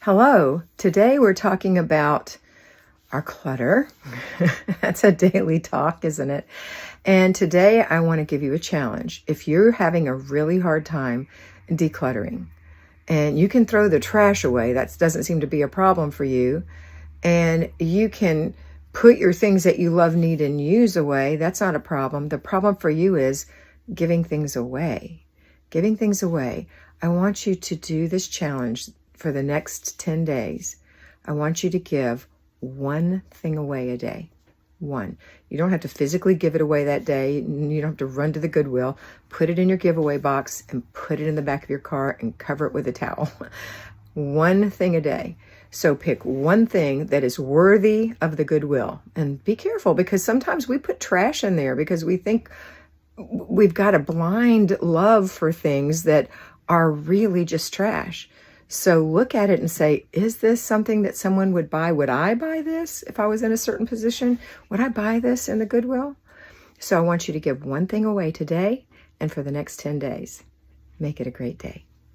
Hello, today we're talking about our clutter. That's a daily talk, isn't it? And today I want to give you a challenge. If you're having a really hard time decluttering, and you can throw the trash away, that doesn't seem to be a problem for you, and you can put your things that you love, need, and use away, that's not a problem. The problem for you is giving things away. Giving things away. I want you to do this challenge for the next 10 days. I want you to give one thing away a day. One. You don't have to physically give it away that day. You don't have to run to the Goodwill. Put it in your giveaway box and put it in the back of your car and cover it with a towel. One thing a day. So pick one thing that is worthy of the Goodwill. And be careful, because sometimes we put trash in there because we think we've got a blind love for things that are really just trash. So look at it and say, is this something that someone would buy? Would I buy this if I was in a certain position? Would I buy this in the Goodwill? So I want you to give one thing away today and for the next 10 days. Make it a great day.